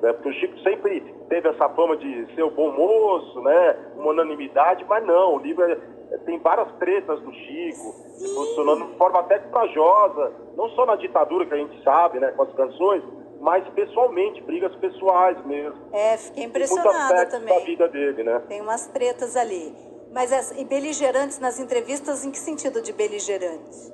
né? Porque o Chico sempre teve essa fama de ser o bom moço, né? Uma unanimidade, mas não, o livro tem várias tretas do Chico, se posicionando de forma até corajosa, não só na ditadura, que a gente sabe, né, com as canções, mas pessoalmente, brigas pessoais mesmo. Fiquei impressionada também. Da vida dele, né? Tem umas tretas ali. Mas e beligerantes nas entrevistas, em que sentido de beligerantes?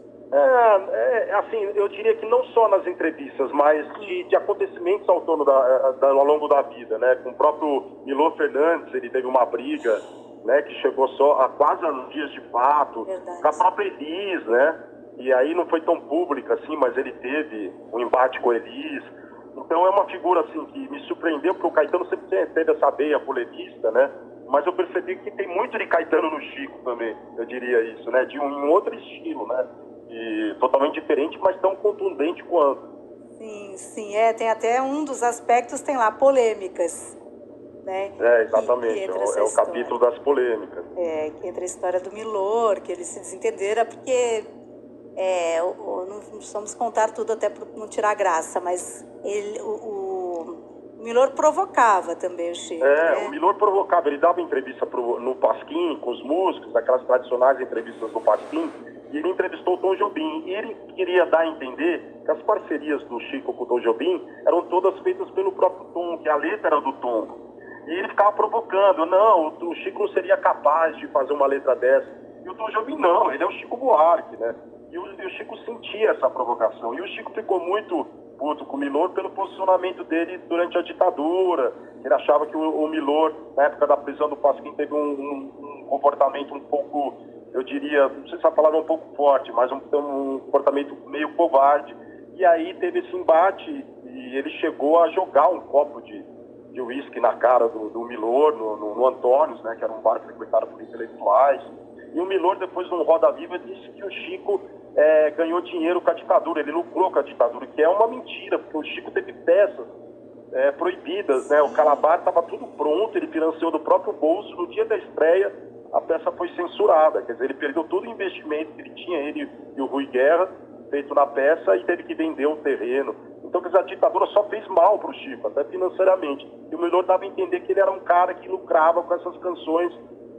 Assim, eu diria que não só nas entrevistas, mas de acontecimentos ao ao longo da vida, né? Com o próprio Milor Fernandes, ele teve uma briga, né? Que chegou só a quase anos dias de fato. Verdade. Com a própria Elis, né? E aí não foi tão pública assim, mas ele teve um embate com a Elis. Então é uma figura assim que me surpreendeu, porque o Caetano sempre teve essa veia polemista, né? Mas eu percebi que tem muito de Caetano no Chico também, eu diria isso, né? De um outro estilo, né? E totalmente diferente, mas tão contundente quanto. Sim, tem até um dos aspectos, tem lá, polêmicas, né? Exatamente, é o capítulo das polêmicas. Que entra a história do Milor, que eles se desentenderam, porque não vamos contar tudo até para não tirar graça, mas o Milor provocava também o Chico, né? O Milor provocava, ele dava entrevista no Pasquim, com os músicos, aquelas tradicionais entrevistas do Pasquim, e ele entrevistou o Tom Jobim, e ele queria dar a entender que as parcerias do Chico com o Tom Jobim eram todas feitas pelo próprio Tom, que a letra era do Tom. E ele ficava provocando, não, o Chico não seria capaz de fazer uma letra dessa. E o Tom Jobim não, ele é o Chico Buarque, né? E o Chico sentia essa provocação. E o Chico ficou muito puto com o Milor pelo posicionamento dele durante a ditadura. Ele achava que o Milor, na época da prisão do Pasquim, teve um comportamento um pouco, eu diria, não sei se a palavra é um pouco forte, mas um comportamento meio covarde. E aí teve esse embate e ele chegou a jogar um copo de uísque na cara do Milor, no Antônios, né, que era um bar frequentado por intelectuais. E o Milor, depois no Roda Viva, disse que o Chico ganhou dinheiro com a ditadura, ele lucrou com a ditadura, que é uma mentira, porque o Chico teve peças proibidas, né? O Calabar estava tudo pronto, ele financiou do próprio bolso, no dia da estreia a peça foi censurada, quer dizer, ele perdeu todo o investimento que ele tinha, ele e o Rui Guerra, feito na peça, e teve que vender o terreno. Então, quer dizer, a ditadura só fez mal para o Chico, até financeiramente. E o Milor dava a entender que ele era um cara que lucrava com essas canções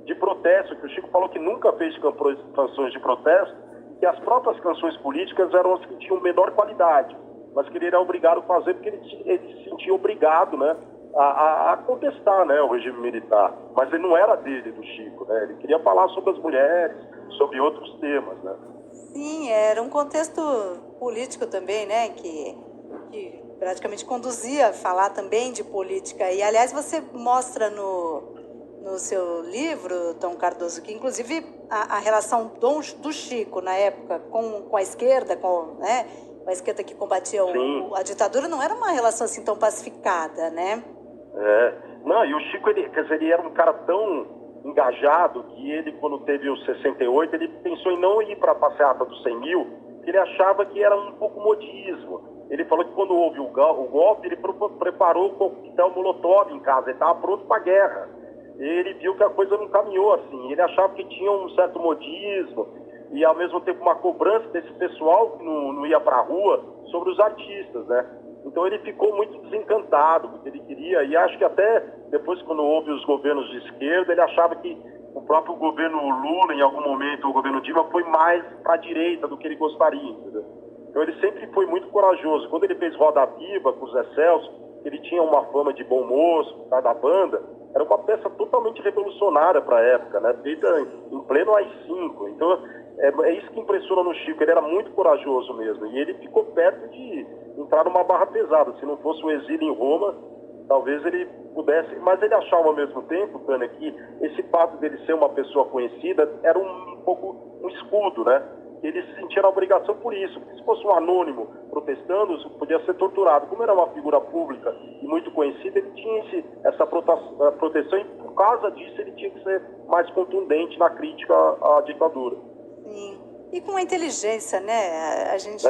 de protesto, que o Chico falou que nunca fez canções de protesto, que as próprias canções políticas eram as que tinham menor qualidade, mas que ele era obrigado a fazer porque ele se sentia obrigado, né, a contestar, né, o regime militar. Mas ele não era dele, do Chico, né, ele queria falar sobre as mulheres, sobre outros temas, né. Sim, era um contexto político também, né, que praticamente conduzia a falar também de política. E, aliás, você mostra no seu livro, Tom Cardoso, que inclusive a relação do Chico na época com a esquerda, com a esquerda que combatia a ditadura, não era uma relação assim tão pacificada, né? Não, e o Chico, ele era um cara tão engajado que ele, quando teve o 68, ele pensou em não ir para a passeata dos 100 mil, que ele achava que era um pouco modismo. Ele falou que quando houve o golpe, ele preparou o coquetel Molotov em casa, ele estava pronto para a guerra. Ele viu que a coisa não caminhou assim, ele achava que tinha um certo modismo e ao mesmo tempo uma cobrança desse pessoal que não ia para a rua sobre os artistas, né? Então ele ficou muito desencantado, porque ele queria, e acho que até depois quando houve os governos de esquerda, ele achava que o próprio governo Lula, em algum momento, o governo Dilma, foi mais para a direita do que ele gostaria, entendeu? Então ele sempre foi muito corajoso. Quando ele fez Roda Viva com o Zé Celso, ele tinha uma fama de bom moço, por causa da banda, era uma peça totalmente revolucionária para a época, né? Feita em pleno AI-5. Então, é isso que impressiona no Chico. Ele era muito corajoso mesmo. E ele ficou perto de entrar numa barra pesada. Se não fosse o exílio em Roma, talvez ele pudesse... Mas ele achava ao mesmo tempo, Tânia, que esse fato dele ser uma pessoa conhecida era um pouco um escudo, né? Ele se sentia na obrigação por isso, porque se fosse um anônimo protestando, podia ser torturado. Como era uma figura pública e muito conhecida, ele tinha essa proteção e por causa disso ele tinha que ser mais contundente na crítica à ditadura. Sim, e com a inteligência, né? A gente